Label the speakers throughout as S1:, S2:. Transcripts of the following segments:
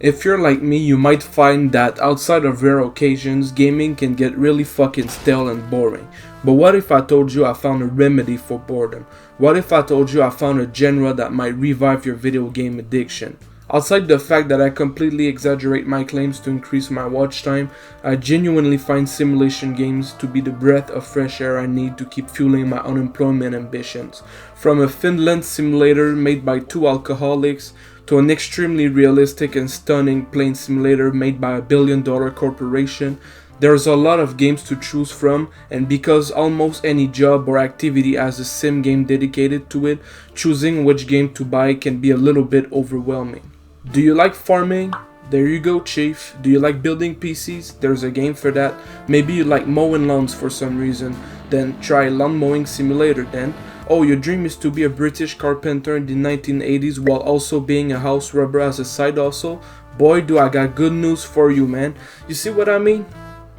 S1: If you're like me, you might find that outside of rare occasions, gaming can get really fucking stale and boring. But what if I told you I found a remedy for boredom? What if I told you I found a genre that might revive your video game addiction? Outside the fact that I completely exaggerate my claims to increase my watch time, I genuinely find simulation games to be the breath of fresh air I need to keep fueling my unemployment ambitions. From a Finland simulator made by two alcoholics, to an extremely realistic and stunning plane simulator made by a billion-dollar corporation, there's a lot of games to choose from, and because almost any job or activity has a sim game dedicated to it, choosing which game to buy can be a little bit overwhelming. Do you like farming? There you go, chief. Do you like building PCs? There's a game for that. Maybe you like mowing lawns for some reason. Then try Lawn Mowing Simulator then. Oh, your dream is to be a British carpenter in the 1980s while also being a house rubber as a side hustle? Boy, do I got good news for you, man. You see what I mean?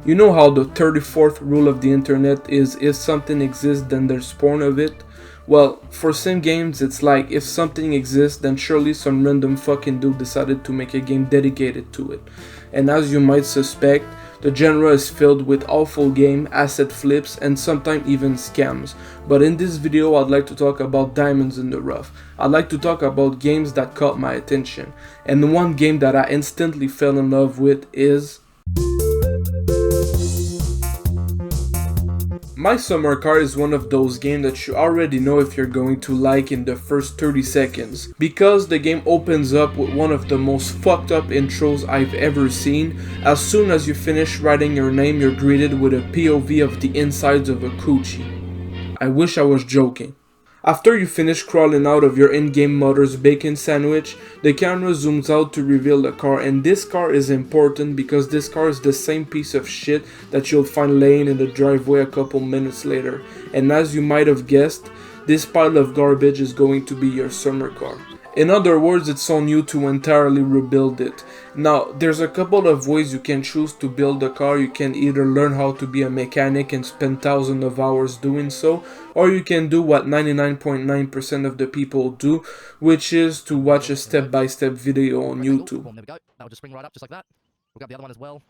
S1: You know how the 34th rule of the internet is if something exists then there's porn of it? Well, for sim games it's like if something exists then surely some random fucking dude decided to make a game dedicated to it. And as you might suspect, the genre is filled with awful game, asset flips, and sometimes even scams. But in this video I'd like to talk about diamonds in the rough. I'd like to talk about games that caught my attention. And one game that I instantly fell in love with is My Summer Car is one of those games that you already know if you're going to like in the first 30 seconds, because the game opens up with one of the most fucked up intros I've ever seen. As soon as you finish writing your name, you're greeted with a POV of the insides of a coochie. I wish I was joking. After you finish crawling out of your in-game mother's bacon sandwich, the camera zooms out to reveal the car, and this car is important because this car is the same piece of shit that you'll find laying in the driveway a couple minutes later. And as you might have guessed, this pile of garbage is going to be your summer car. In other words, it's on you to entirely rebuild it. Now, there's a couple of ways you can choose to build a car. You can either learn how to be a mechanic and spend thousands of hours doing so, or you can do what 99.9% of the people do, which is to watch a step-by-step video on YouTube.
S2: There we go. That'll just spring right up just like that. We'll grab the other one as well.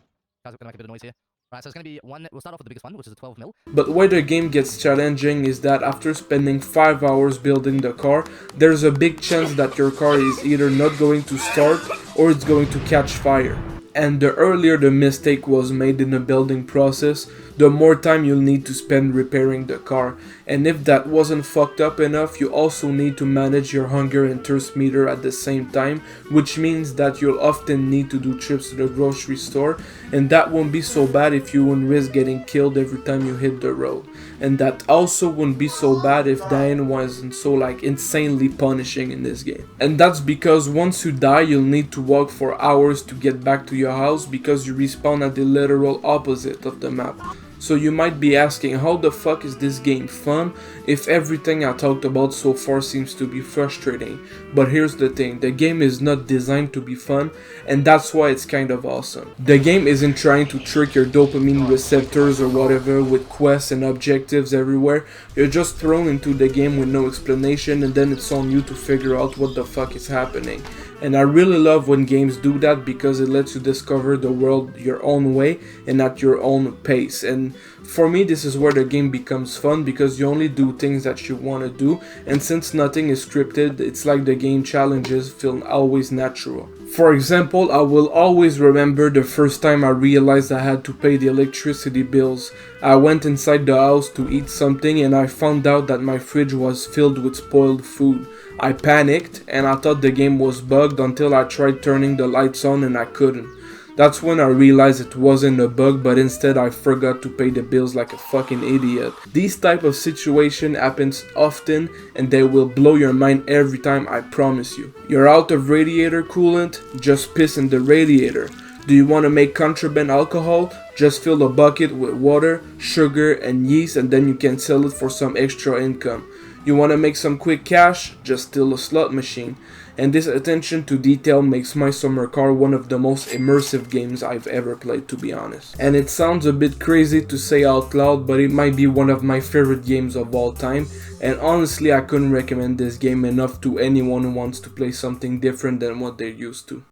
S2: Guys, we're gonna make a bit of noise here. Alright, so it's gonna be one. We'll start off with the biggest one, which is a 12mm.
S1: But where the game gets challenging is that after spending 5 hours building the car, there's a big chance that your car is either not going to start or it's going to catch fire. And the earlier the mistake was made in the building process, the more time you'll need to spend repairing the car. And if that wasn't fucked up enough, you also need to manage your hunger and thirst meter at the same time, which means that you'll often need to do trips to the grocery store, and that won't be so bad if you wouldn't risk getting killed every time you hit the road. And that also wouldn't be so bad if dying wasn't so like insanely punishing in this game. And that's because once you die, you'll need to walk for hours to get back to your house because you respawn at the literal opposite of the map. So you might be asking, how the fuck is this game fun if everything I talked about so far seems to be frustrating? But here's the thing, the game is not designed to be fun, and that's why it's kind of awesome. The game isn't trying to trick your dopamine receptors or whatever with quests and objectives everywhere. You're just thrown into the game with no explanation, and then it's on you to figure out what the fuck is happening. And I really love when games do that because it lets you discover the world your own way and at your own pace. And for me, this is where the game becomes fun because you only do things that you want to do, and since nothing is scripted, it's like the game challenges feel always natural. For example, I will always remember the first time I realized I had to pay the electricity bills. I went inside the house to eat something and I found out that my fridge was filled with spoiled food. I panicked and I thought the game was bugged until I tried turning the lights on and I couldn't. That's when I realized it wasn't a bug, but instead I forgot to pay the bills like a fucking idiot. These type of situation happens often and they will blow your mind every time, I promise you. You're out of radiator coolant? Just piss in the radiator. Do you want to make contraband alcohol? Just fill a bucket with water, sugar and yeast and then you can sell it for some extra income. You want to make some quick cash? Just steal a slot machine. And this attention to detail makes My Summer Car one of the most immersive games I've ever played, to be honest. And it sounds a bit crazy to say out loud, but it might be one of my favorite games of all time. And honestly, I couldn't recommend this game enough to anyone who wants to play something different than what they're used to.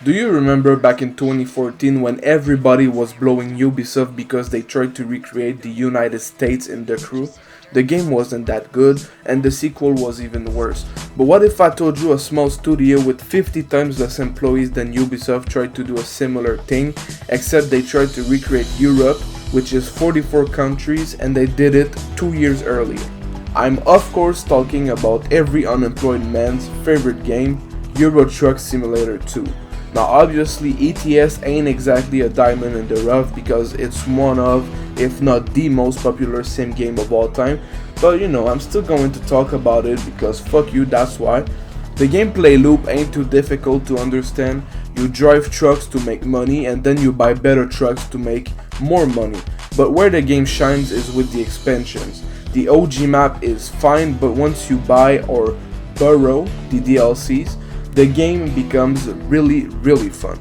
S1: Do you remember back in 2014 when everybody was blowing Ubisoft because they tried to recreate the United States in The Crew? The game wasn't that good, and the sequel was even worse. But what if I told you a small studio with 50 times less employees than Ubisoft tried to do a similar thing, except they tried to recreate Europe, which is 44 countries, and they did it 2 years earlier? I'm of course talking about every unemployed man's favorite game, Euro Truck Simulator 2. Now obviously ETS ain't exactly a diamond in the rough because it's one of, if not the most popular sim game of all time, but you know, I'm still going to talk about it because fuck you, that's why. The gameplay loop ain't too difficult to understand. You drive trucks to make money and then you buy better trucks to make more money. But where the game shines is with the expansions. The OG map is fine, but once you buy or borrow the DLCs, the game becomes really fun.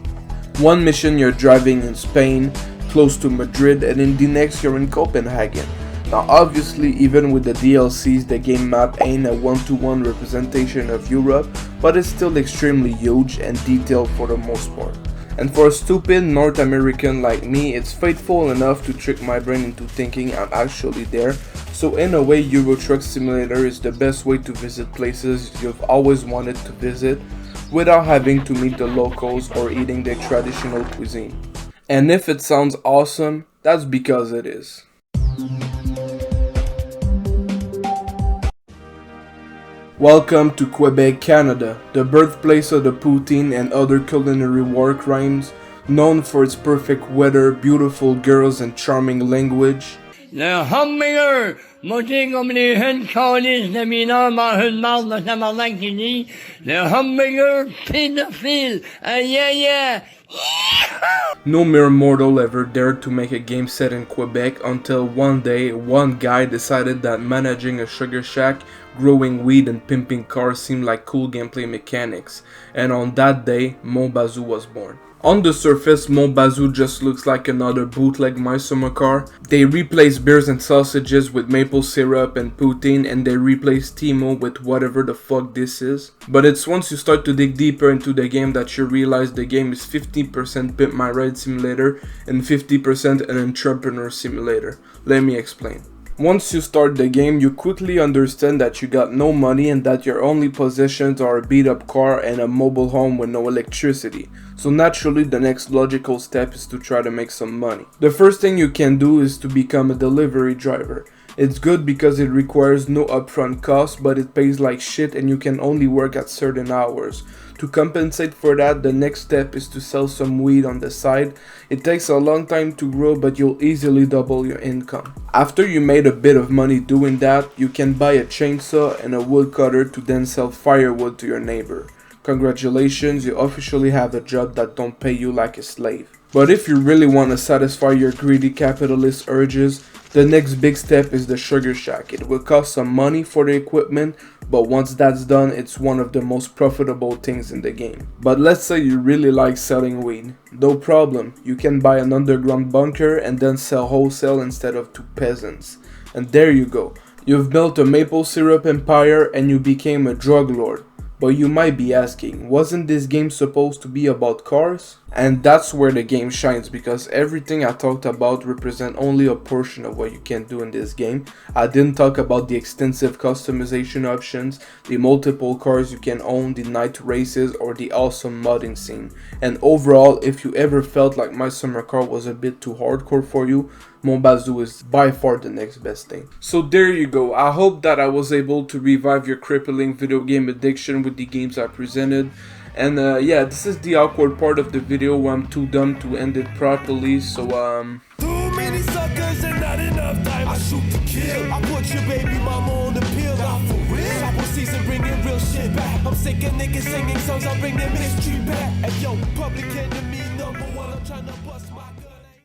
S1: One mission you're driving in Spain, close to Madrid, and in the next you're in Copenhagen. Now obviously even with the DLCs the game map ain't a one-to-one representation of Europe, but it's still extremely huge and detailed for the most part. And for a stupid North American like me, it's faithful enough to trick my brain into thinking I'm actually there. So in a way, Euro Truck Simulator is the best way to visit places you've always wanted to visit without having to meet the locals or eating their traditional cuisine. And if it sounds awesome, that's because it is. Welcome to Quebec, Canada, the birthplace of the poutine and other culinary war crimes, known for its perfect weather, beautiful girls and charming language.
S3: Le hamburger, moting om ni hundkalis, det mina ma hundmalda som har lagt in i. Le hamburger, pedofil, yeah.
S1: No mere mortal ever dared to make a game set in Quebec until one day one guy decided that managing a sugar shack, growing weed and pimping cars seemed like cool gameplay mechanics, and on that day Bazou was born. On the surface, Bazou just looks like another bootleg My Summer car. They replace beers and sausages with maple syrup and poutine, and they replace Timo with whatever the fuck this is. But it's once you start to dig deeper into the game that you realize the game is 50% Pimp My Ride Simulator and 50% an entrepreneur simulator. Let me explain. Once you start the game, you quickly understand that you got no money and that your only possessions are a beat up car and a mobile home with no electricity. So naturally the next logical step is to try to make some money. The first thing you can do is to become a delivery driver. It's good because it requires no upfront cost, but it pays like shit and you can only work at certain hours. To compensate for that, the next step is to sell some weed on the side. It takes a long time to grow, but you'll easily double your income. After you made a bit of money doing that, you can buy a chainsaw and a woodcutter to then sell firewood to your neighbor. Congratulations, you officially have a job that don't pay you like a slave. But if you really want to satisfy your greedy capitalist urges, the next big step is the sugar shack. It will cost some money for the equipment, but once that's done, it's one of the most profitable things in the game. But let's say you really like selling weed. No problem, you can buy an underground bunker and then sell wholesale instead of to peasants. And there you go. You've built a maple syrup empire and you became a drug lord. But you might be asking, wasn't this game supposed to be about cars? And that's where the game shines, because everything I talked about represent only a portion of what you can do in this game. I didn't talk about the extensive customization options, the multiple cars you can own, the night races, or the awesome modding scene. And overall, if you ever felt like My Summer Car was a bit too hardcore for you, Bazou is by far the next best thing. So there you go. I hope that I was able to revive your crippling video game addiction with the games I presented. And yeah, this is the awkward part of the video where I'm too dumb to end it properly, so
S4: Too many suckers and not enough time. I shoot to kill. I put your baby mama on the pill. Not for real. Chopper season bringing real shit back. I'm sick of niggas singing songs. I bring them history back. And yo, public enemy #1. I'm trying to bust my